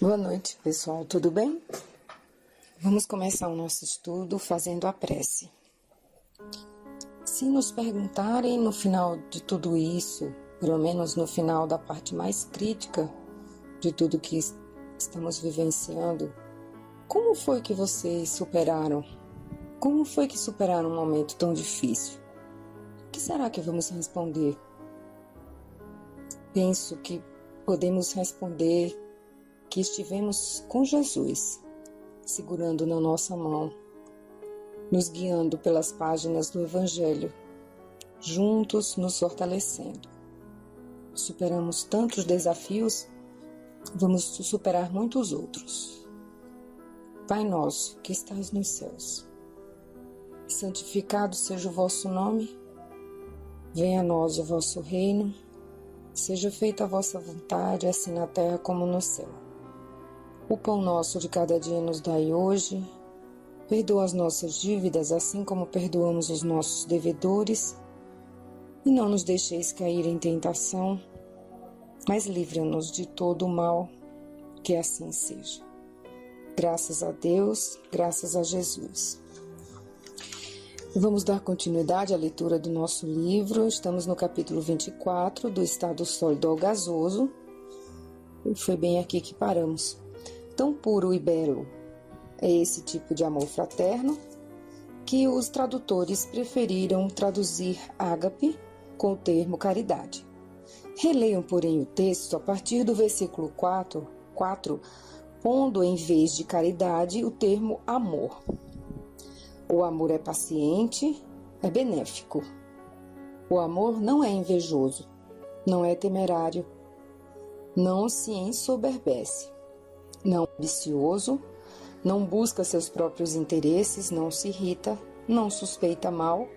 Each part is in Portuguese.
Boa noite, pessoal, tudo bem? Vamos começar o nosso estudo fazendo a prece. Se nos perguntarem no final de tudo isso, pelo menos no final da parte mais crítica de tudo que estamos vivenciando, como foi que vocês superaram? Como foi que superaram um momento tão difícil? O que será que vamos responder? Penso que podemos responder que estivemos com Jesus, segurando na nossa mão, nos guiando pelas páginas do Evangelho, juntos nos fortalecendo. Superamos tantos desafios, vamos superar muitos outros. Pai nosso, que estás nos céus, santificado seja o vosso nome, venha a nós o vosso reino, seja feita a vossa vontade, assim na terra como no céu. O pão nosso de cada dia nos dai hoje, perdoa as nossas dívidas, assim como perdoamos os nossos devedores, e não nos deixeis cair em tentação, mas livra-nos de todo o mal, que assim seja. Graças a Deus, graças a Jesus. Vamos dar continuidade à leitura do nosso livro. Estamos no capítulo 24, do estado sólido ao gasoso. E foi bem aqui que paramos. Tão puro e belo é esse tipo de amor fraterno que os tradutores preferiram traduzir ágape com o termo caridade. Releiam, porém, o texto a partir do versículo 4, pondo em vez de caridade o termo amor. O amor é paciente, é benéfico. O amor não é invejoso, não é temerário, não se ensoberbece, não é ambicioso, não busca seus próprios interesses, não se irrita, não suspeita mal,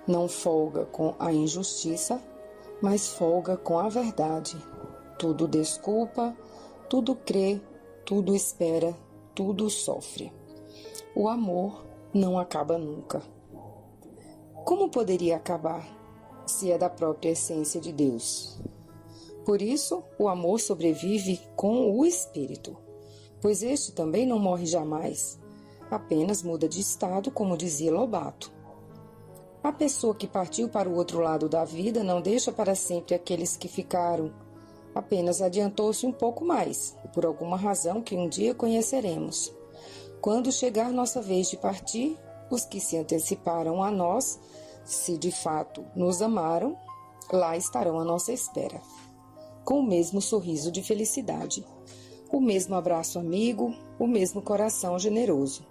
não folga com a injustiça, mas folga com a verdade. Tudo desculpa, tudo crê, tudo espera, tudo sofre. O amor não acaba nunca. Como poderia acabar, se é da própria essência de Deus? Por isso, o amor sobrevive com o Espírito, pois este também não morre jamais, apenas muda de estado, como dizia Lobato. A pessoa que partiu para o outro lado da vida não deixa para sempre aqueles que ficaram, apenas adiantou-se um pouco mais, por alguma razão que um dia conheceremos. Quando chegar nossa vez de partir, os que se anteciparam a nós, se de fato nos amaram, lá estarão à nossa espera, com o mesmo sorriso de felicidade, o mesmo abraço amigo, o mesmo coração generoso.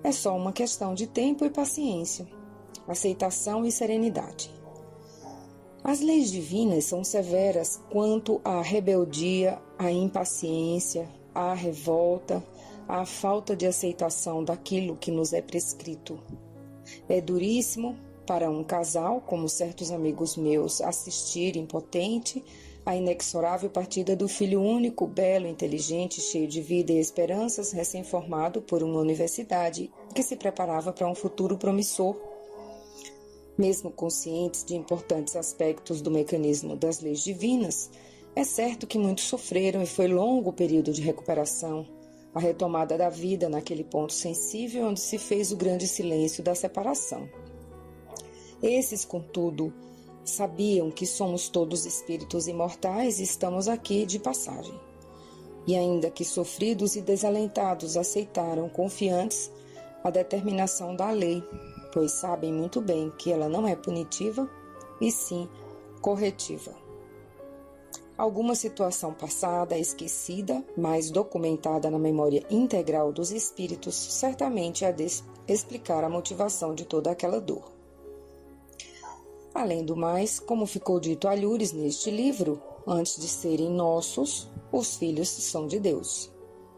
É só uma questão de tempo e paciência, aceitação e serenidade. As leis divinas são severas quanto à rebeldia, à impaciência, à revolta, à falta de aceitação daquilo que nos é prescrito. É duríssimo para um casal, como certos amigos meus, assistir impotente à inexorável partida do filho único, belo, inteligente, cheio de vida e esperanças, recém-formado por uma universidade que se preparava para um futuro promissor. Mesmo conscientes de importantes aspectos do mecanismo das leis divinas, é certo que muitos sofreram e foi longo o período de recuperação, a retomada da vida naquele ponto sensível onde se fez o grande silêncio da separação. Esses, contudo, sabiam que somos todos espíritos imortais e estamos aqui de passagem. E ainda que sofridos e desalentados, aceitaram, confiantes, a determinação da lei, pois sabem muito bem que ela não é punitiva, e sim corretiva. Alguma situação passada, esquecida, mas documentada na memória integral dos espíritos, certamente há de explicar a motivação de toda aquela dor. Além do mais, como ficou dito a Alhures neste livro, antes de serem nossos, os filhos são de Deus,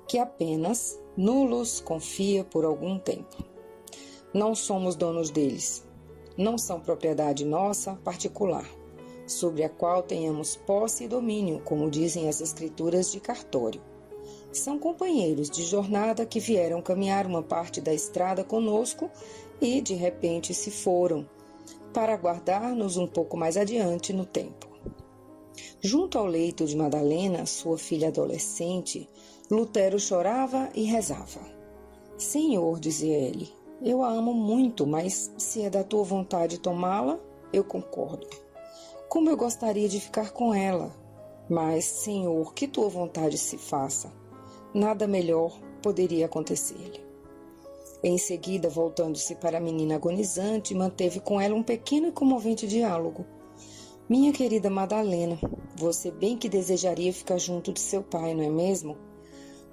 que apenas nulos confia por algum tempo. Não somos donos deles, não são propriedade nossa particular, sobre a qual tenhamos posse e domínio, como dizem as escrituras de cartório. São companheiros de jornada que vieram caminhar uma parte da estrada conosco e, de repente, se foram, para aguardar-nos um pouco mais adiante no tempo. Junto ao leito de Madalena, sua filha adolescente, Lutero chorava e rezava. Senhor, dizia ele, eu a amo muito, mas se é da tua vontade tomá-la, eu concordo. Como eu gostaria de ficar com ela, mas, Senhor, que tua vontade se faça. Nada melhor poderia acontecer-lhe. Em seguida, voltando-se para a menina agonizante, manteve com ela um pequeno e comovente diálogo. Minha querida Madalena, você bem que desejaria ficar junto de seu pai, não é mesmo?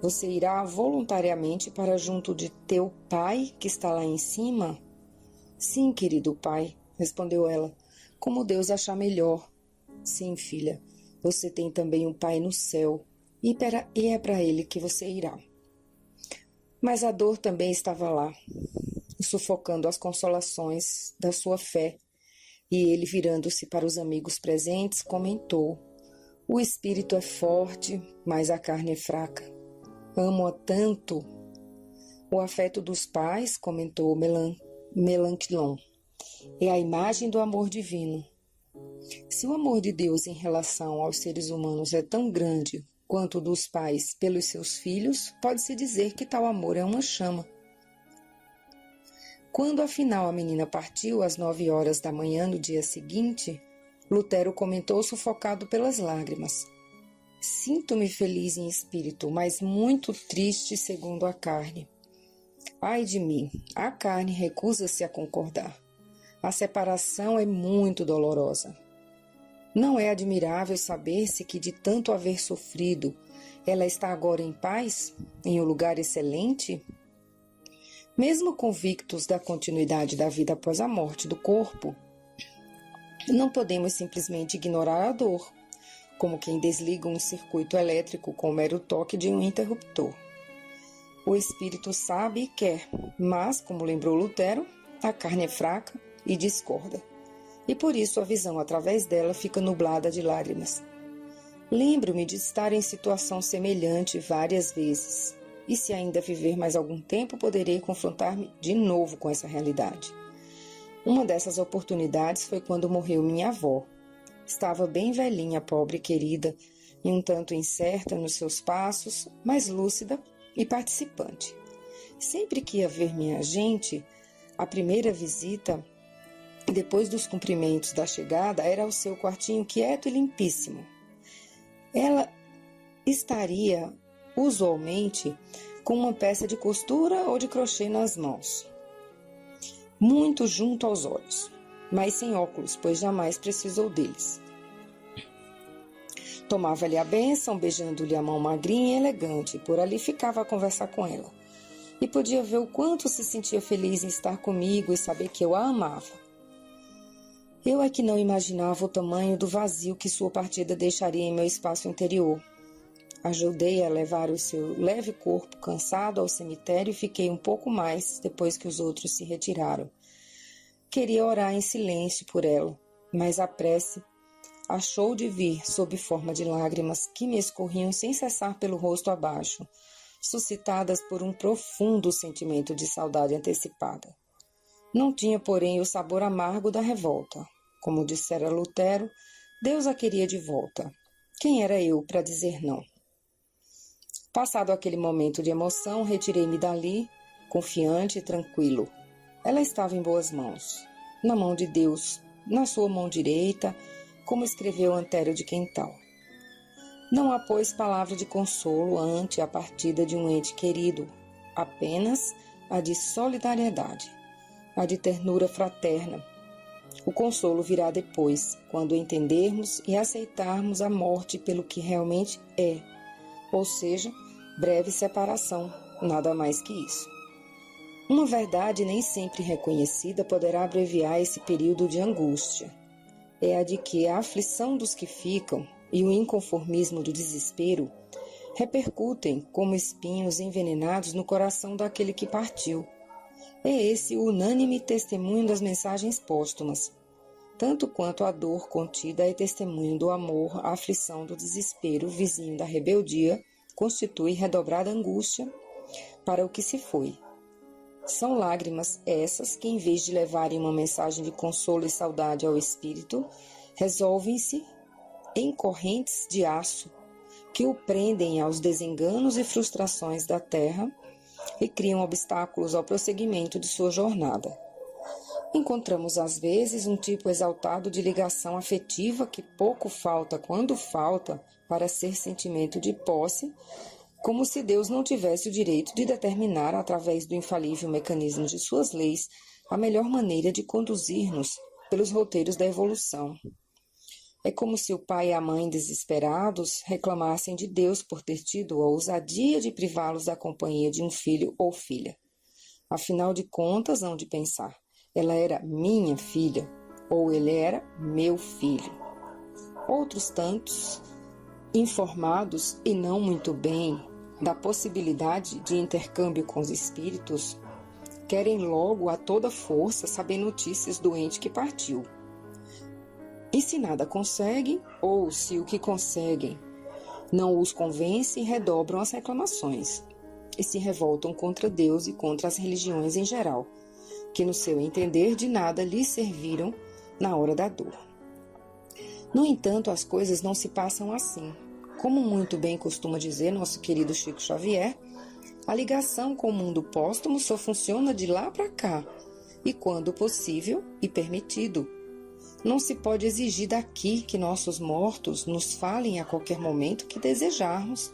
Você irá voluntariamente para junto de teu pai, que está lá em cima? Sim, querido pai, respondeu ela, como Deus achar melhor. Sim, filha, você tem também um pai no céu, e é para ele que você irá. Mas a dor também estava lá, sufocando as consolações da sua fé, e ele, virando-se para os amigos presentes, comentou, o espírito é forte, mas a carne é fraca. Amo-a tanto. O afeto dos pais, comentou Melanchthon, é a imagem do amor divino. Se o amor de Deus em relação aos seres humanos é tão grande quanto o dos pais pelos seus filhos, pode-se dizer que tal amor é uma chama. Quando afinal a menina partiu às 9 horas da manhã no dia seguinte, Lutero comentou sufocado pelas lágrimas. Sinto-me feliz em espírito, mas muito triste segundo a carne. Ai de mim, a carne recusa-se a concordar. A separação é muito dolorosa. Não é admirável saber-se que de tanto haver sofrido, ela está agora em paz, em um lugar excelente? Mesmo convictos da continuidade da vida após a morte do corpo, não podemos simplesmente ignorar a dor, como quem desliga um circuito elétrico com o mero toque de um interruptor. O espírito sabe e quer, mas, como lembrou Lutero, a carne é fraca e discorda, e por isso a visão através dela fica nublada de lágrimas. Lembro-me de estar em situação semelhante várias vezes, e se ainda viver mais algum tempo, poderei confrontar-me de novo com essa realidade. Uma dessas oportunidades foi quando morreu minha avó. Estava bem velhinha, pobre querida, e um tanto incerta nos seus passos, mas lúcida e participante. Sempre que ia ver minha gente, a primeira visita, depois dos cumprimentos da chegada, era ao seu quartinho quieto e limpíssimo. Ela estaria, usualmente, com uma peça de costura ou de crochê nas mãos, muito junto aos olhos, mas sem óculos, pois jamais precisou deles. Tomava-lhe a bênção, beijando-lhe a mão magrinha e elegante, e por ali ficava a conversar com ela. E podia ver o quanto se sentia feliz em estar comigo e saber que eu a amava. Eu é que não imaginava o tamanho do vazio que sua partida deixaria em meu espaço interior. Ajudei a levar o seu leve corpo cansado ao cemitério e fiquei um pouco mais depois que os outros se retiraram. Queria orar em silêncio por ela, mas a prece achou de vir sob forma de lágrimas que me escorriam sem cessar pelo rosto abaixo, suscitadas por um profundo sentimento de saudade antecipada. Não tinha, porém, o sabor amargo da revolta. Como dissera Lutero, Deus a queria de volta. Quem era eu para dizer não? Passado aquele momento de emoção, retirei-me dali, confiante e tranquilo. Ela estava em boas mãos, na mão de Deus, na sua mão direita, como escreveu Antério de Quental. Não há, pois, palavra de consolo ante a partida de um ente querido, apenas a de solidariedade, a de ternura fraterna. O consolo virá depois, quando entendermos e aceitarmos a morte pelo que realmente é, ou seja, breve separação, nada mais que isso. Uma verdade nem sempre reconhecida poderá abreviar esse período de angústia. É a de que a aflição dos que ficam e o inconformismo do desespero repercutem como espinhos envenenados no coração daquele que partiu. É esse o unânime testemunho das mensagens póstumas. Tanto quanto a dor contida é testemunho do amor, a aflição do desespero, vizinho da rebeldia, constitui redobrada angústia para o que se foi. São lágrimas essas que, em vez de levarem uma mensagem de consolo e saudade ao espírito, resolvem-se em correntes de aço que o prendem aos desenganos e frustrações da terra e criam obstáculos ao prosseguimento de sua jornada. Encontramos às vezes um tipo exaltado de ligação afetiva que pouco falta quando falta para ser sentimento de posse, como se Deus não tivesse o direito de determinar, através do infalível mecanismo de suas leis, a melhor maneira de conduzir-nos pelos roteiros da evolução. É como se o pai e a mãe, desesperados, reclamassem de Deus por ter tido a ousadia de privá-los da companhia de um filho ou filha. Afinal de contas, hão de pensar, ela era minha filha, ou ele era meu filho. Outros tantos, informados e não muito bem da possibilidade de intercâmbio com os espíritos, querem logo a toda força saber notícias do ente que partiu. E se nada conseguem, ou se o que conseguem não os convence, redobram as reclamações e se revoltam contra Deus e contra as religiões em geral, que no seu entender de nada lhes serviram na hora da dor. No entanto, as coisas não se passam assim. Como muito bem costuma dizer nosso querido Chico Xavier, a ligação com o mundo póstumo só funciona de lá para cá, e quando possível e permitido. Não se pode exigir daqui que nossos mortos nos falem a qualquer momento que desejarmos,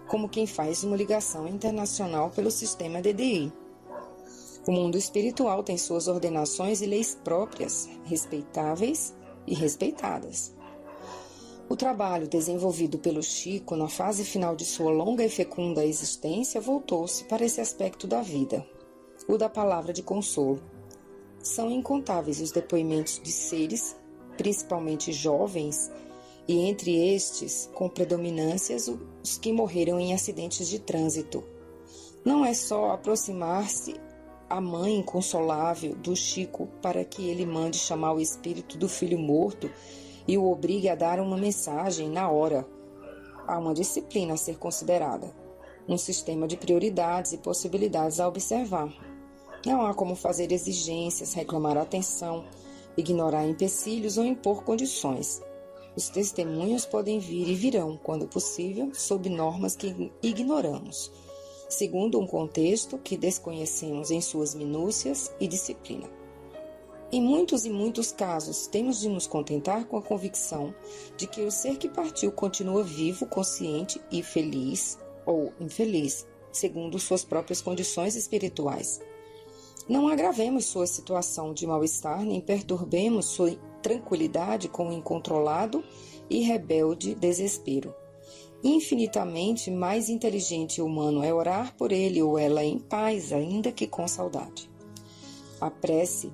como quem faz uma ligação internacional pelo sistema DDI. O mundo espiritual tem suas ordenações e leis próprias, respeitáveis e respeitadas. O trabalho desenvolvido pelo Chico na fase final de sua longa e fecunda existência voltou-se para esse aspecto da vida, o da palavra de consolo. São incontáveis os depoimentos de seres, principalmente jovens, e entre estes, com predominâncias, os que morreram em acidentes de trânsito. Não é só aproximar-se a mãe inconsolável do Chico para que ele mande chamar o espírito do filho morto e o obrigue a dar uma mensagem na hora. Há uma disciplina a ser considerada, um sistema de prioridades e possibilidades a observar. Não há como fazer exigências, reclamar atenção, ignorar empecilhos ou impor condições. Os testemunhos podem vir e virão, quando possível, sob normas que ignoramos, segundo um contexto que desconhecemos em suas minúcias e disciplina. Em muitos e muitos casos, temos de nos contentar com a convicção de que o ser que partiu continua vivo, consciente e feliz, ou infeliz, segundo suas próprias condições espirituais. Não agravemos sua situação de mal-estar, nem perturbemos sua tranquilidade com o incontrolado e rebelde desespero. Infinitamente mais inteligente e humano é orar por ele ou ela em paz, ainda que com saudade. A prece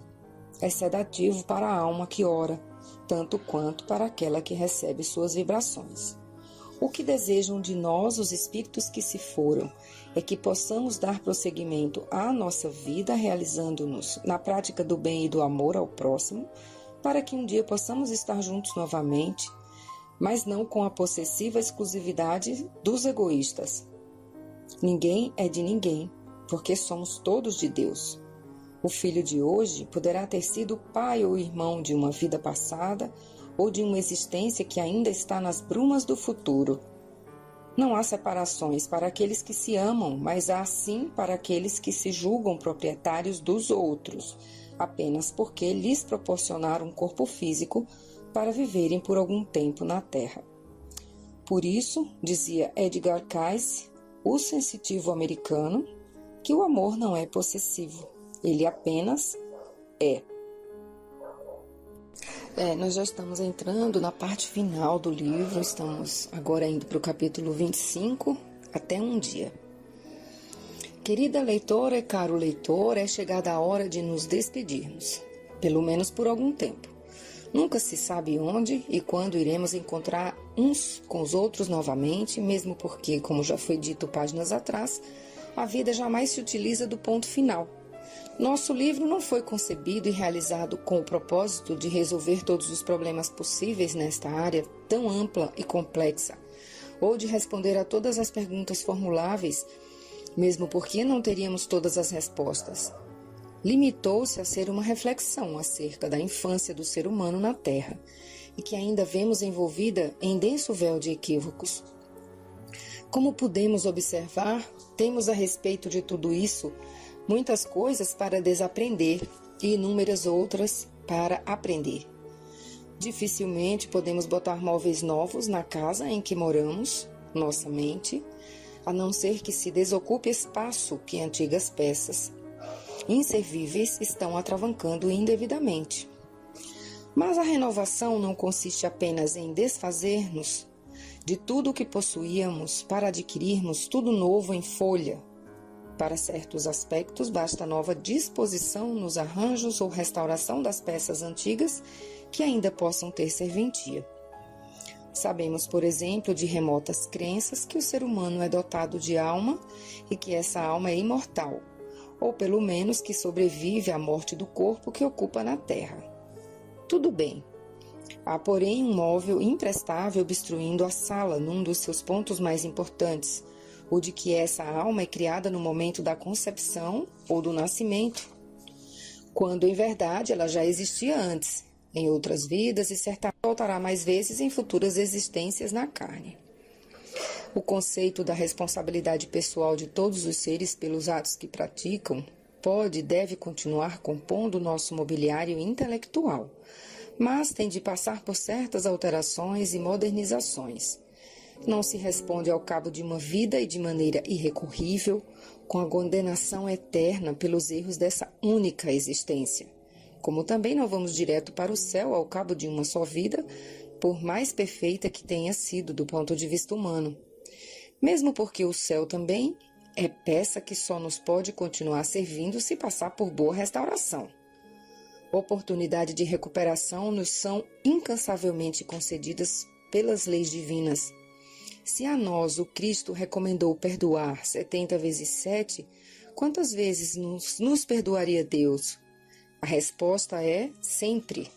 é sedativo para a alma que ora, tanto quanto para aquela que recebe suas vibrações. O que desejam de nós os espíritos que se foram é que possamos dar prosseguimento à nossa vida, realizando-nos na prática do bem e do amor ao próximo, para que um dia possamos estar juntos novamente, mas não com a possessiva exclusividade dos egoístas. Ninguém é de ninguém, porque somos todos de Deus. O filho de hoje poderá ter sido pai ou irmão de uma vida passada ou de uma existência que ainda está nas brumas do futuro. Não há separações para aqueles que se amam, mas há sim para aqueles que se julgam proprietários dos outros, apenas porque lhes proporcionaram um corpo físico para viverem por algum tempo na Terra. Por isso, dizia Edgar Cayce, o sensitivo americano, que o amor não é possessivo. Ele apenas é. Nós já estamos entrando na parte final do livro, estamos agora indo para o capítulo 25, até um dia. Querida leitora e caro leitor, é chegada a hora de nos despedirmos, pelo menos por algum tempo. Nunca se sabe onde e quando iremos encontrar uns com os outros novamente, mesmo porque, como já foi dito páginas atrás, a vida jamais se utiliza do ponto final. Nosso livro não foi concebido e realizado com o propósito de resolver todos os problemas possíveis nesta área tão ampla e complexa, ou de responder a todas as perguntas formuláveis, mesmo porque não teríamos todas as respostas. Limitou-se a ser uma reflexão acerca da infância do ser humano na Terra, e que ainda vemos envolvida em denso véu de equívocos. Como podemos observar, temos a respeito de tudo isso muitas coisas para desaprender e inúmeras outras para aprender. Dificilmente podemos botar móveis novos na casa em que moramos, nossa mente, a não ser que se desocupe espaço que antigas peças inservíveis estão atravancando indevidamente. Mas a renovação não consiste apenas em desfazer-nos de tudo o que possuíamos para adquirirmos tudo novo em folha. Para certos aspectos, basta nova disposição nos arranjos ou restauração das peças antigas que ainda possam ter serventia. Sabemos, por exemplo, de remotas crenças que o ser humano é dotado de alma e que essa alma é imortal, ou pelo menos que sobrevive à morte do corpo que ocupa na terra. Tudo bem. Há, porém, um móvel imprestável obstruindo a sala num dos seus pontos mais importantes, o de que essa alma é criada no momento da concepção ou do nascimento, quando, em verdade, ela já existia antes, em outras vidas e certamente voltará mais vezes em futuras existências na carne. O conceito da responsabilidade pessoal de todos os seres pelos atos que praticam pode e deve continuar compondo nosso mobiliário intelectual, mas tem de passar por certas alterações e modernizações. Não se responde ao cabo de uma vida e de maneira irrecorrível com a condenação eterna pelos erros dessa única existência. Como também não vamos direto para o céu ao cabo de uma só vida, por mais perfeita que tenha sido do ponto de vista humano. Mesmo porque o céu também é peça que só nos pode continuar servindo se passar por boa restauração. Oportunidade de recuperação nos são incansavelmente concedidas pelas leis divinas. Se a nós o Cristo recomendou perdoar 70 vezes 7, quantas vezes nos perdoaria Deus? A resposta é sempre.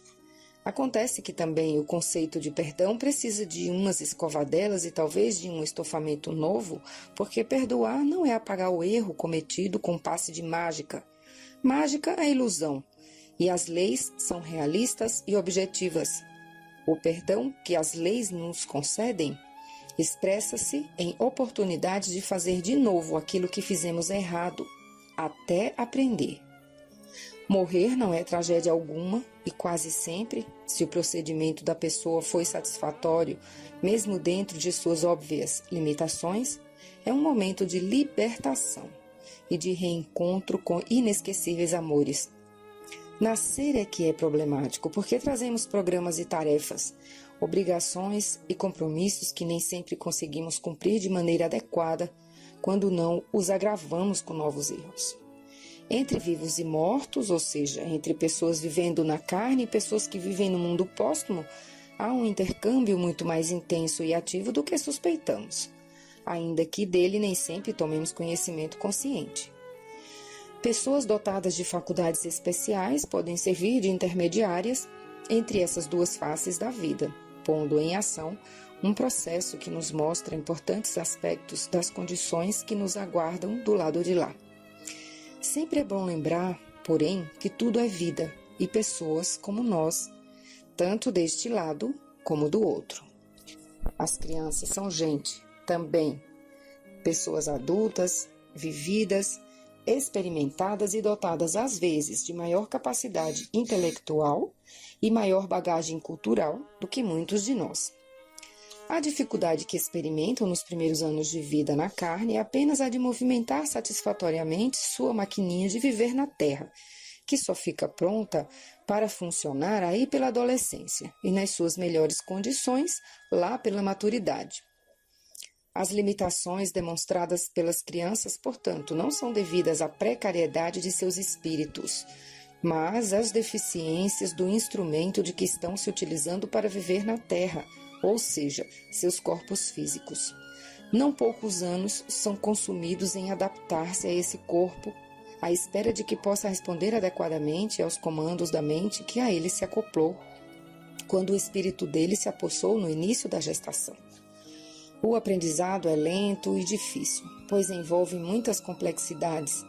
Acontece que também o conceito de perdão precisa de umas escovadelas e talvez de um estofamento novo, porque perdoar não é apagar o erro cometido com passe de mágica. Mágica é ilusão, e as leis são realistas e objetivas. O perdão que as leis nos concedem expressa-se em oportunidade de fazer de novo aquilo que fizemos errado, até aprender. Morrer não é tragédia alguma e quase sempre, se o procedimento da pessoa foi satisfatório, mesmo dentro de suas óbvias limitações, é um momento de libertação e de reencontro com inesquecíveis amores. Nascer é que é problemático, porque trazemos programas e tarefas, obrigações e compromissos que nem sempre conseguimos cumprir de maneira adequada, quando não os agravamos com novos erros. Entre vivos e mortos, ou seja, entre pessoas vivendo na carne e pessoas que vivem no mundo póstumo, há um intercâmbio muito mais intenso e ativo do que suspeitamos, ainda que dele nem sempre tomemos conhecimento consciente. Pessoas dotadas de faculdades especiais podem servir de intermediárias entre essas duas faces da vida, pondo em ação um processo que nos mostra importantes aspectos das condições que nos aguardam do lado de lá. Sempre é bom lembrar, porém, que tudo é vida e pessoas como nós, tanto deste lado como do outro. As crianças são gente, também, pessoas adultas, vividas, experimentadas e dotadas às vezes de maior capacidade intelectual e maior bagagem cultural do que muitos de nós. A dificuldade que experimentam nos primeiros anos de vida na carne é apenas a de movimentar satisfatoriamente sua maquininha de viver na terra, que só fica pronta para funcionar aí pela adolescência e nas suas melhores condições lá pela maturidade. As limitações demonstradas pelas crianças, portanto, não são devidas à precariedade de seus espíritos, mas às deficiências do instrumento de que estão se utilizando para viver na terra, ou seja, seus corpos físicos. Não poucos anos são consumidos em adaptar-se a esse corpo, à espera de que possa responder adequadamente aos comandos da mente que a ele se acoplou, quando o espírito dele se apossou no início da gestação. O aprendizado é lento e difícil, pois envolve muitas complexidades,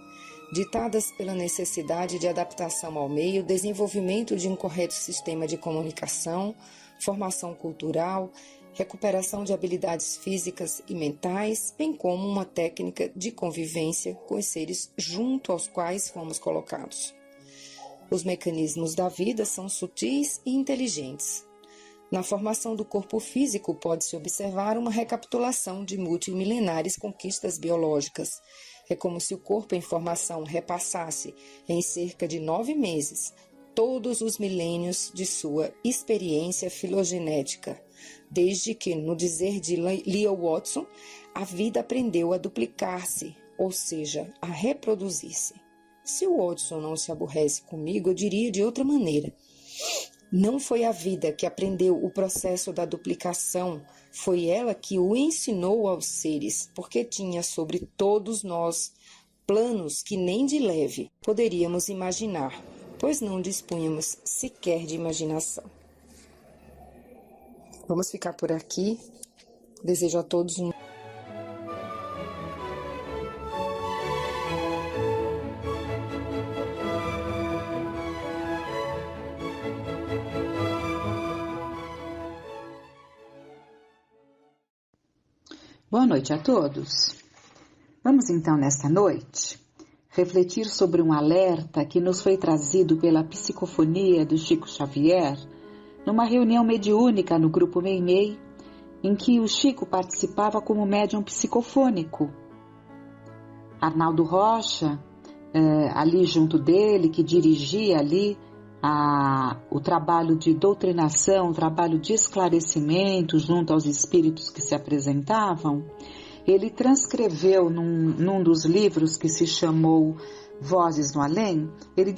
ditadas pela necessidade de adaptação ao meio, desenvolvimento de um correto sistema de comunicação, formação cultural, recuperação de habilidades físicas e mentais, bem como uma técnica de convivência com os seres junto aos quais fomos colocados. Os mecanismos da vida são sutis e inteligentes. Na formação do corpo físico pode-se observar uma recapitulação de multimilenares conquistas biológicas. É como se o corpo em formação repassasse, em cerca de 9 meses, todos os milênios de sua experiência filogenética, desde que, no dizer de Leo Watson, a vida aprendeu a duplicar-se, ou seja, a reproduzir-se. Se o Watson não se aborrece comigo, eu diria de outra maneira. Não foi a vida que aprendeu o processo da duplicação, foi ela que o ensinou aos seres, porque tinha sobre todos nós planos que nem de leve poderíamos imaginar, pois não dispunhamos sequer de imaginação. Vamos ficar por aqui. Desejo a todos um Boa noite a todos. Vamos então, nesta noite, refletir sobre um alerta que nos foi trazido pela psicofonia do Chico Xavier numa reunião mediúnica no Grupo Meimei, em que o Chico participava como médium psicofônico. Arnaldo Rocha, ali junto dele, que dirigia ali o trabalho de doutrinação, o trabalho de esclarecimento junto aos espíritos que se apresentavam, ele transcreveu num dos livros que se chamou Vozes no Além, ele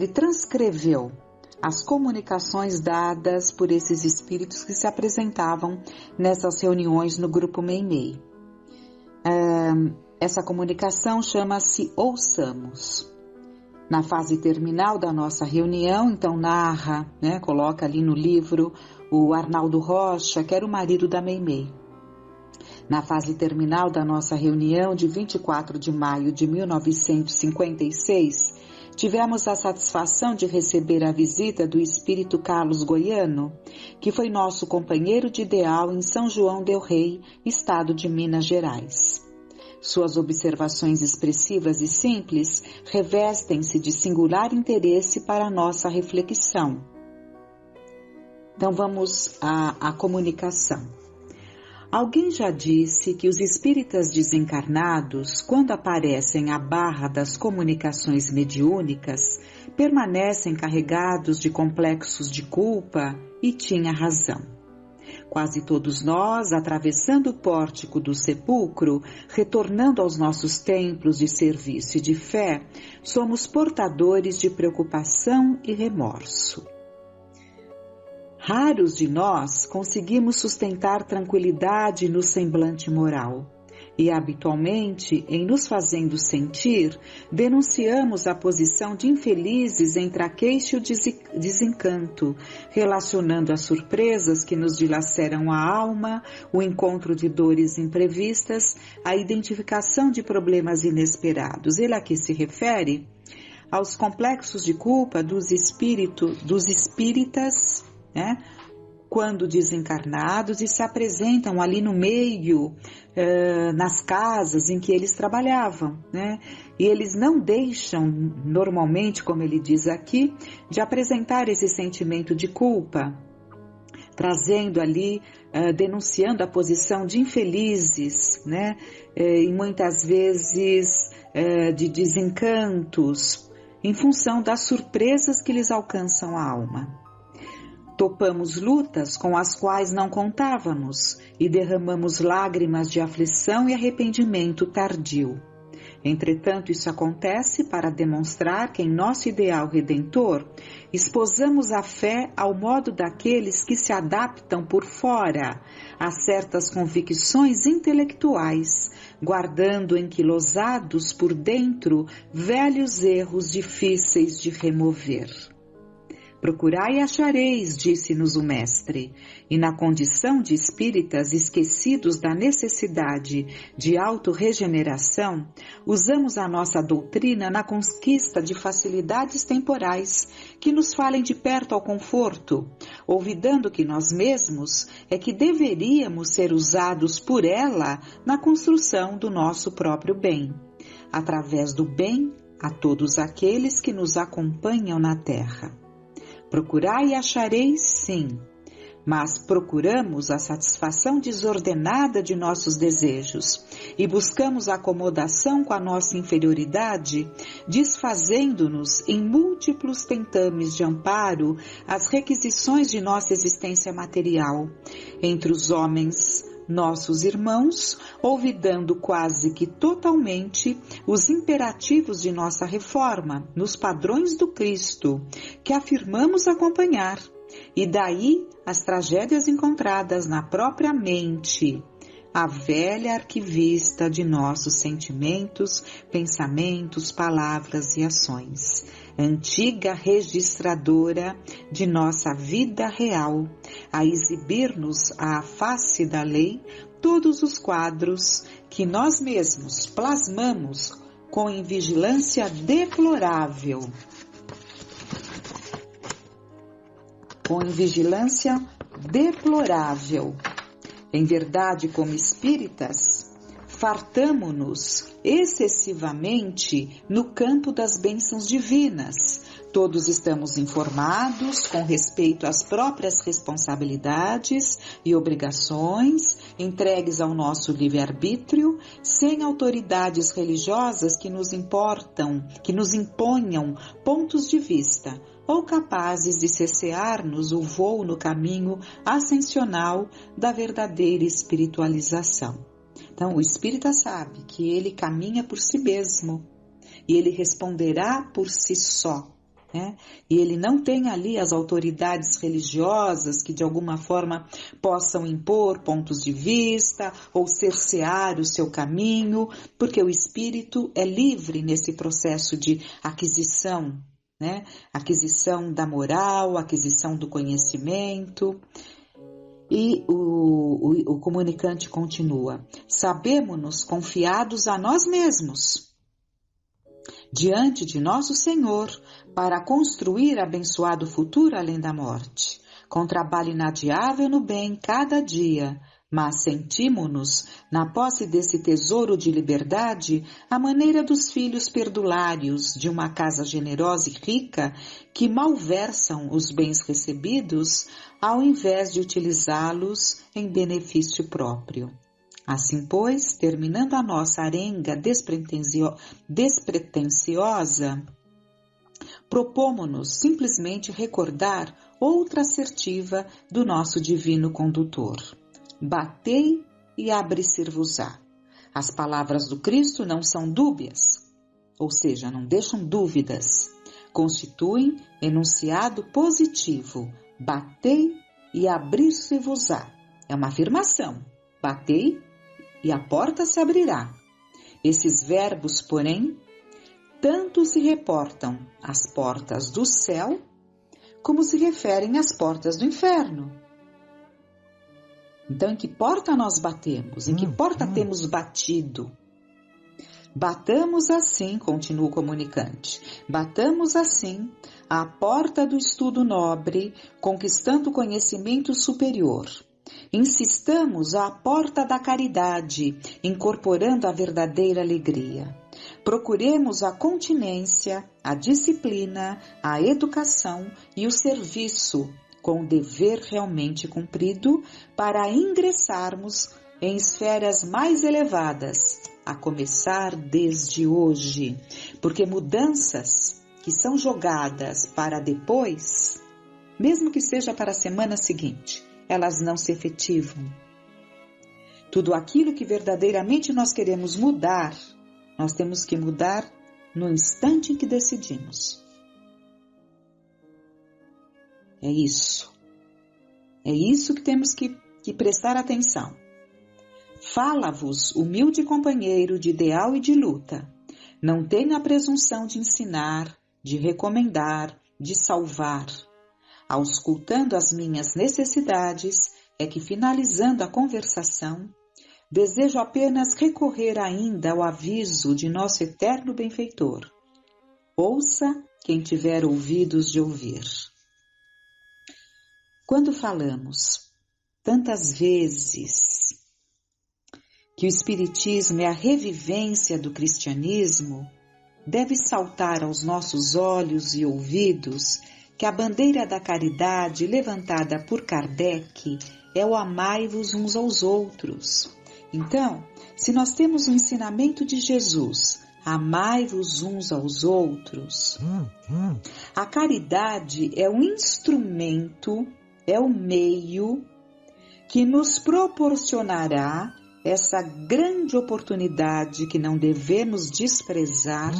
transcreveu as comunicações dadas por esses espíritos que se apresentavam nessas reuniões no Grupo Meimei. Essa comunicação chama-se Ouçamos. Na fase terminal da nossa reunião, então narra, coloca ali no livro o Arnaldo Rocha, que era o marido da Meimei. Na fase terminal da nossa reunião, de 24 de maio de 1956, tivemos a satisfação de receber a visita do espírito Carlos Goiano, que foi nosso companheiro de ideal em São João del Rei, estado de Minas Gerais. Suas observações expressivas e simples revestem-se de singular interesse para a nossa reflexão. Então vamos à comunicação. Alguém já disse que os espíritas desencarnados, quando aparecem à barra das comunicações mediúnicas, permanecem carregados de complexos de culpa, e tinha razão. Quase todos nós, atravessando o pórtico do sepulcro, retornando aos nossos templos de serviço e de fé, somos portadores de preocupação e remorso. Raros de nós conseguimos sustentar tranquilidade no semblante moral. E, habitualmente, em nos fazendo sentir, denunciamos a posição de infelizes entre a queixa e o desencanto, relacionando as surpresas que nos dilaceram a alma, o encontro de dores imprevistas, a identificação de problemas inesperados. Ele a que se refere aos complexos de culpa dos espíritas, quando desencarnados, e se apresentam ali no meio, nas casas em que eles trabalhavam, E eles não deixam, normalmente, como ele diz aqui, de apresentar esse sentimento de culpa, trazendo ali, denunciando a posição de infelizes, e muitas vezes de desencantos, em função das surpresas que lhes alcançam a alma. Topamos lutas com as quais não contávamos e derramamos lágrimas de aflição e arrependimento tardio. Entretanto, isso acontece para demonstrar que em nosso ideal redentor esposamos a fé ao modo daqueles que se adaptam por fora a certas convicções intelectuais, guardando enquilosados por dentro velhos erros difíceis de remover. Procurai e achareis, disse-nos o Mestre, e na condição de espíritas esquecidos da necessidade de autorregeneração, usamos a nossa doutrina na conquista de facilidades temporais que nos falem de perto ao conforto, olvidando que nós mesmos é que deveríamos ser usados por ela na construção do nosso próprio bem, através do bem a todos aqueles que nos acompanham na terra. Procurai e achareis, sim, mas procuramos a satisfação desordenada de nossos desejos e buscamos a acomodação com a nossa inferioridade, desfazendo-nos em múltiplos tentames de amparo às requisições de nossa existência material, entre os homens, nossos irmãos, olvidando quase que totalmente os imperativos de nossa reforma nos padrões do Cristo, que afirmamos acompanhar, e daí as tragédias encontradas na própria mente, a velha arquivista de nossos sentimentos, pensamentos, palavras e ações, antiga registradora de nossa vida real, a exibir-nos à face da lei todos os quadros que nós mesmos plasmamos com invigilância deplorável. Em verdade, como espíritas, fartamo-nos excessivamente no campo das bênçãos divinas. Todos estamos informados com respeito às próprias responsabilidades e obrigações entregues ao nosso livre-arbítrio, sem autoridades religiosas que nos imponham pontos de vista, ou capazes de cessear-nos o voo no caminho ascensional da verdadeira espiritualização. Então, o espírita sabe que ele caminha por si mesmo e ele responderá por si só, né? E ele não tem ali as autoridades religiosas que de alguma forma possam impor pontos de vista ou cercear o seu caminho, porque o espírito é livre nesse processo de aquisição, né? Aquisição da moral, aquisição do conhecimento. E o comunicante continua: sabemos-nos confiados a nós mesmos, diante de nosso Senhor, para construir abençoado futuro além da morte, com trabalho inadiável no bem cada dia, mas sentimos-nos, na posse desse tesouro de liberdade, à maneira dos filhos perdulários de uma casa generosa e rica, que malversam os bens recebidos, ao invés de utilizá-los em benefício próprio. Assim, pois, terminando a nossa arenga despretensiosa, propomos-nos simplesmente recordar outra assertiva do nosso divino condutor: batei e abre-se-vos-á. As palavras do Cristo não são dúbias, ou seja, não deixam dúvidas. Constituem enunciado positivo: batei e abrir-se-vos-á. É uma afirmação: batei e a porta se abrirá. Esses verbos, porém, tanto se reportam às portas do céu, como se referem às portas do inferno. Então, em que porta nós batemos? Em que porta temos batido? Batamos assim, continua o comunicante, batamos assim à porta do estudo nobre, conquistando o conhecimento superior. Insistamos à porta da caridade, incorporando a verdadeira alegria. Procuremos a continência, a disciplina, a educação e o serviço, com o dever realmente cumprido, para ingressarmos em esferas mais elevadas, a começar desde hoje, porque mudanças que são jogadas para depois, mesmo que seja para a semana seguinte, elas não se efetivam. Tudo aquilo que verdadeiramente nós queremos mudar, nós temos que mudar no instante em que decidimos. É isso. É isso que temos que prestar atenção. Fala-vos, humilde companheiro de ideal e de luta. Não tenho a presunção de ensinar, de recomendar, de salvar. auscultando as minhas necessidades, é que, finalizando a conversação, desejo apenas recorrer ainda ao aviso de nosso eterno benfeitor. Ouça quem tiver ouvidos de ouvir. Quando falamos tantas vezes que o Espiritismo é a revivência do cristianismo, deve saltar aos nossos olhos e ouvidos que a bandeira da caridade levantada por Kardec é o amai-vos uns aos outros. Então, se nós temos o ensinamento de Jesus, amai-vos uns aos outros, a caridade é um instrumento, é o meio que nos proporcionará essa grande oportunidade que não devemos desprezar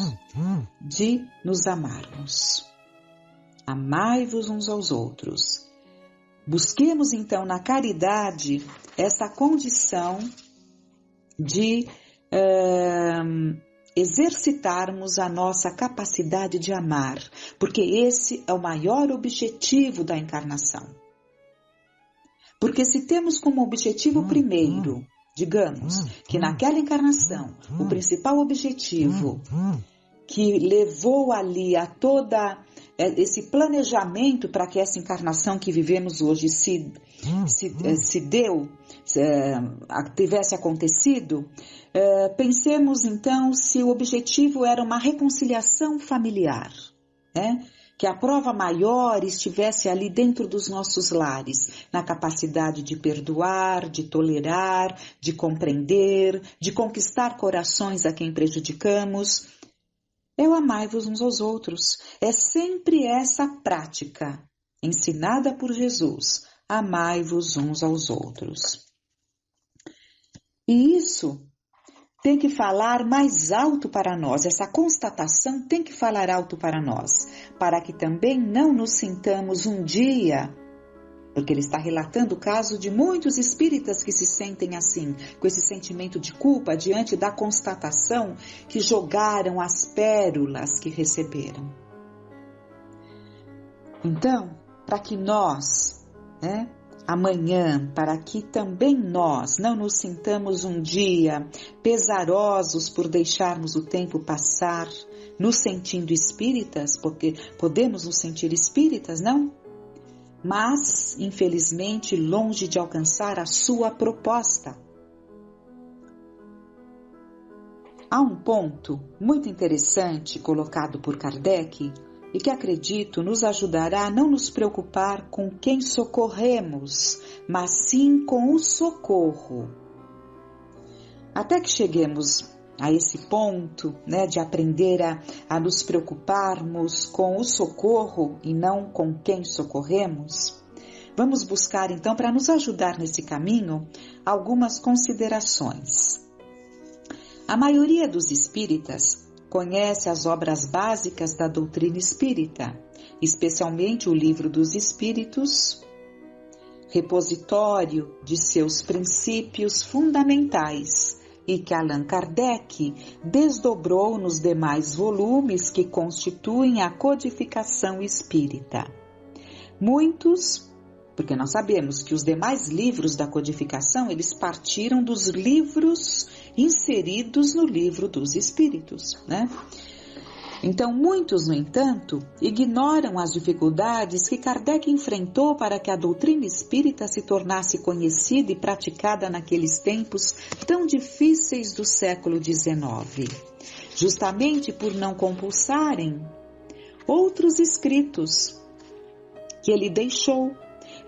de nos amarmos. Amai-vos uns aos outros. Busquemos então na caridade essa condição de exercitarmos a nossa capacidade de amar, porque esse é o maior objetivo da encarnação. Porque se temos como objetivo primeiro, digamos, que naquela encarnação, o principal objetivo que levou ali a toda esse planejamento para que essa encarnação que vivemos hoje tivesse acontecido, pensemos então se o objetivo era uma reconciliação familiar, né? Que a prova maior estivesse ali dentro dos nossos lares, na capacidade de perdoar, de tolerar, de compreender, de conquistar corações a quem prejudicamos. É o amai-vos uns aos outros. É sempre essa prática, ensinada por Jesus, amai-vos uns aos outros. E isso tem que falar mais alto para nós, essa constatação tem que falar alto para nós, para que também não nos sintamos um dia, porque ele está relatando o caso de muitos espíritas que se sentem assim, com esse sentimento de culpa diante da constatação que jogaram as pérolas que receberam. Então, para que nós, amanhã, para que também nós não nos sintamos um dia pesarosos por deixarmos o tempo passar, nos sentindo espíritas, porque podemos nos sentir espíritas, não? Mas, infelizmente, longe de alcançar a sua proposta. Há um ponto muito interessante colocado por Kardec e que acredito nos ajudará a não nos preocupar com quem socorremos, mas sim com o socorro. Até que cheguemos a esse ponto, de aprender a nos preocuparmos com o socorro e não com quem socorremos, vamos buscar então, para nos ajudar nesse caminho, algumas considerações. A maioria dos espíritas conhece as obras básicas da doutrina espírita, especialmente o Livro dos Espíritos, repositório de seus princípios fundamentais, e que Allan Kardec desdobrou nos demais volumes que constituem a codificação espírita. Muitos, porque nós sabemos que os demais livros da codificação, eles partiram dos livros inseridos no Livro dos Espíritos, Então, muitos, no entanto, ignoram as dificuldades que Kardec enfrentou para que a doutrina espírita se tornasse conhecida e praticada naqueles tempos tão difíceis do século XIX, justamente por não compulsarem outros escritos que ele deixou,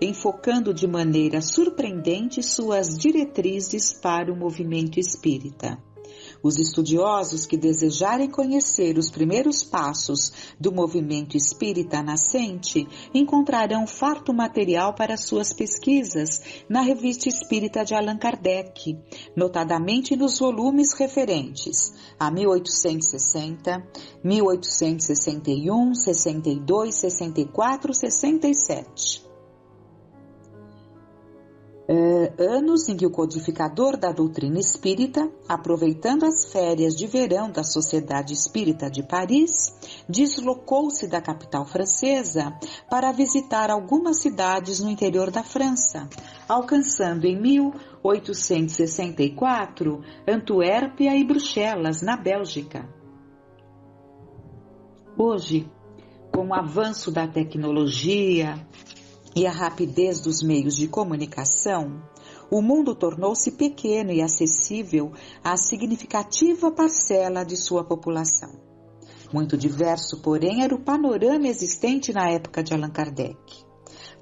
enfocando de maneira surpreendente suas diretrizes para o movimento espírita. Os estudiosos que desejarem conhecer os primeiros passos do movimento espírita nascente encontrarão farto material para suas pesquisas na Revista Espírita de Allan Kardec, notadamente nos volumes referentes a 1860, 1861, 62, 64, 67. Anos em que o codificador da doutrina espírita, aproveitando as férias de verão da Sociedade Espírita de Paris, deslocou-se da capital francesa para visitar algumas cidades no interior da França, alcançando em 1864 Antuérpia e Bruxelas, na Bélgica. Hoje, com o avanço da tecnologia e a rapidez dos meios de comunicação, o mundo tornou-se pequeno e acessível à significativa parcela de sua população. Muito diverso, porém, era o panorama existente na época de Allan Kardec.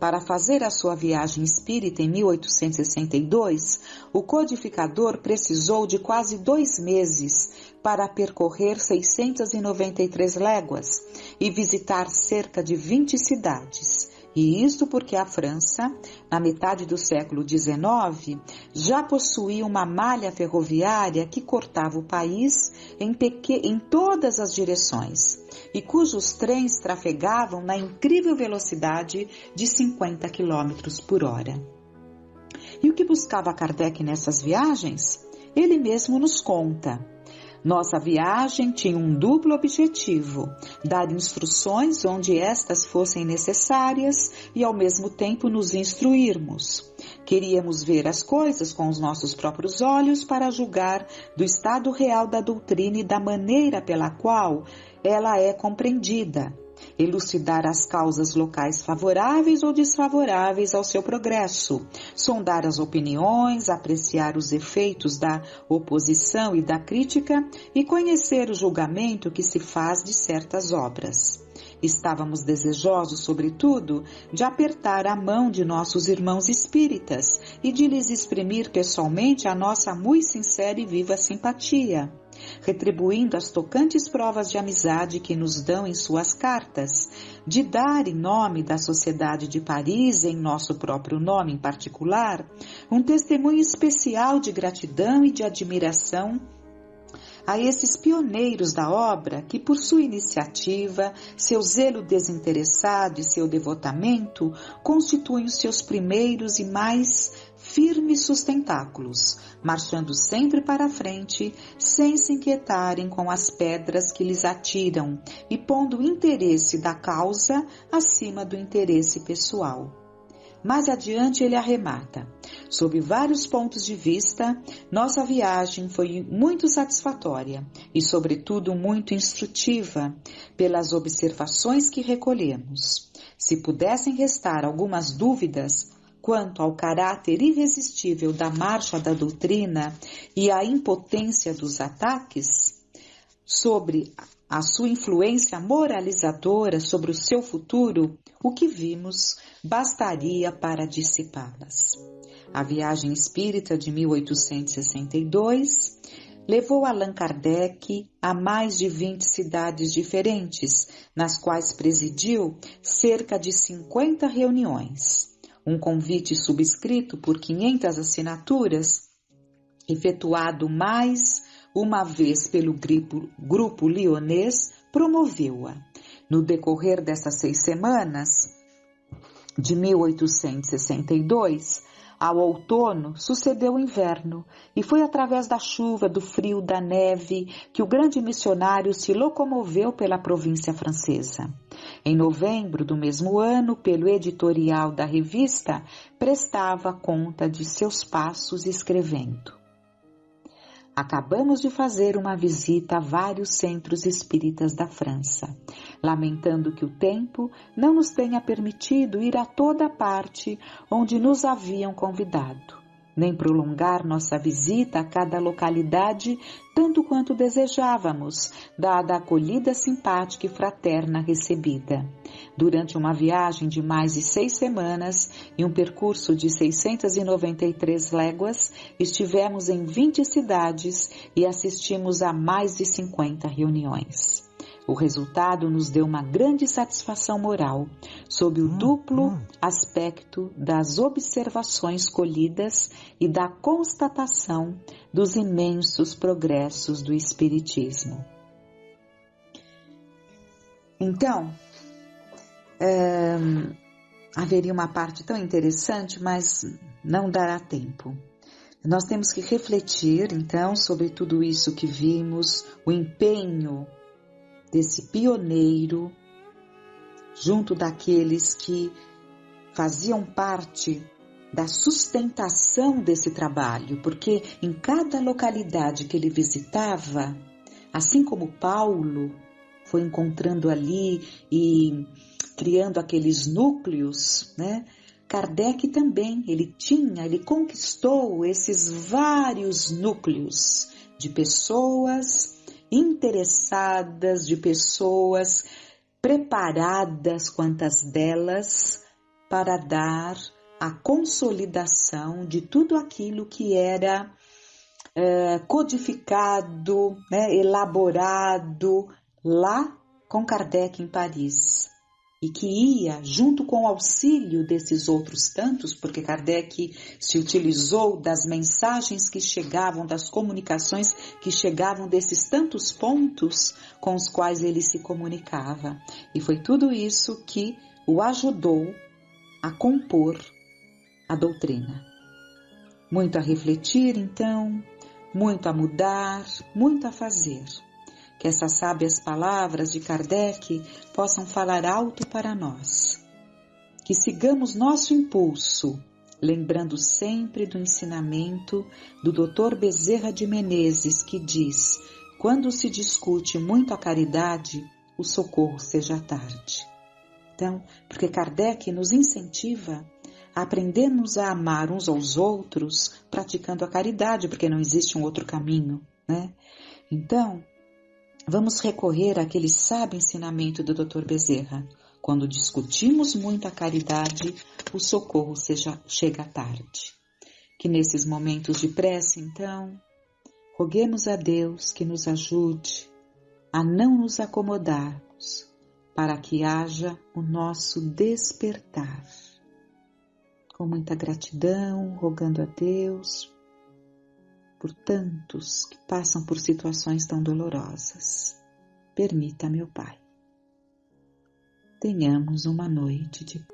Para fazer a sua viagem espírita em 1862, o codificador precisou de quase 2 meses para percorrer 693 léguas e visitar cerca de 20 cidades. E isto porque a França, na metade do século XIX, já possuía uma malha ferroviária que cortava o país em todas as direções e cujos trens trafegavam na incrível velocidade de 50 km por hora. E o que buscava Kardec nessas viagens? Ele mesmo nos conta. Nossa viagem tinha um duplo objetivo: dar instruções onde estas fossem necessárias e ao mesmo tempo nos instruirmos. Queríamos ver as coisas com os nossos próprios olhos para julgar do estado real da doutrina e da maneira pela qual ela é compreendida, elucidar as causas locais favoráveis ou desfavoráveis ao seu progresso, sondar as opiniões, apreciar os efeitos da oposição e da crítica e conhecer o julgamento que se faz de certas obras. Estávamos desejosos, sobretudo, de apertar a mão de nossos irmãos espíritas e de lhes exprimir pessoalmente a nossa muito sincera e viva simpatia, retribuindo as tocantes provas de amizade que nos dão em suas cartas, de dar em nome da Sociedade de Paris, em nosso próprio nome em particular, um testemunho especial de gratidão e de admiração a esses pioneiros da obra que, por sua iniciativa, seu zelo desinteressado e seu devotamento, constituem os seus primeiros e mais firmes sustentáculos, marchando sempre para a frente, sem se inquietarem com as pedras que lhes atiram e pondo o interesse da causa acima do interesse pessoal. Mais adiante ele arremata. Sob vários pontos de vista, nossa viagem foi muito satisfatória e, sobretudo, muito instrutiva pelas observações que recolhemos. Se pudessem restar algumas dúvidas quanto ao caráter irresistível da marcha da doutrina e à impotência dos ataques, sobre a sua influência moralizadora sobre o seu futuro, o que vimos bastaria para dissipá-las. A viagem espírita de 1862 levou Allan Kardec a mais de 20 cidades diferentes, nas quais presidiu cerca de 50 reuniões. Um convite subscrito por 500 assinaturas, efetuado mais uma vez pelo grupo lyonês, promoveu-a. No decorrer dessas 6 semanas, de 1862, ao outono sucedeu o inverno, e foi através da chuva, do frio, da neve, que o grande missionário se locomoveu pela província francesa. Em novembro do mesmo ano, pelo editorial da revista, prestava conta de seus passos escrevendo: acabamos de fazer uma visita a vários centros espíritas da França, lamentando que o tempo não nos tenha permitido ir a toda parte onde nos haviam convidado, nem prolongar nossa visita a cada localidade tanto quanto desejávamos, dada a acolhida simpática e fraterna recebida. Durante uma viagem de mais de 6 semanas e um percurso de 693 léguas, estivemos em 20 cidades e assistimos a mais de 50 reuniões. O resultado nos deu uma grande satisfação moral, sob o duplo aspecto das observações colhidas e da constatação dos imensos progressos do Espiritismo. Então, haveria uma parte tão interessante, mas não dará tempo. Nós temos que refletir, então, sobre tudo isso que vimos, o empenho desse pioneiro, junto daqueles que faziam parte da sustentação desse trabalho, porque em cada localidade que ele visitava, assim como Paulo foi encontrando ali e criando aqueles núcleos, né? Kardec também, ele conquistou esses vários núcleos de pessoas interessadas, de pessoas preparadas, quantas delas, para dar a consolidação de tudo aquilo que era codificado, né, elaborado lá com Kardec em Paris. E que ia, junto com o auxílio desses outros tantos, porque Kardec se utilizou das mensagens que chegavam, das comunicações que chegavam desses tantos pontos com os quais ele se comunicava. E foi tudo isso que o ajudou a compor a doutrina. Muito a refletir, então, muito a mudar, muito a fazer. Que essas sábias palavras de Kardec possam falar alto para nós. Que sigamos nosso impulso, lembrando sempre do ensinamento do Dr. Bezerra de Menezes, que diz: quando se discute muito a caridade, o socorro seja tarde. Então, porque Kardec nos incentiva a aprendermos a amar uns aos outros, praticando a caridade, porque não existe um outro caminho, né? Então, vamos recorrer àquele sábio ensinamento do Dr. Bezerra. Quando discutimos muito a caridade, o socorro chega tarde. Que nesses momentos de prece, então, roguemos a Deus que nos ajude a não nos acomodarmos, para que haja o nosso despertar. Com muita gratidão, rogando a Deus por tantos que passam por situações tão dolorosas. Permita, meu Pai, tenhamos uma noite de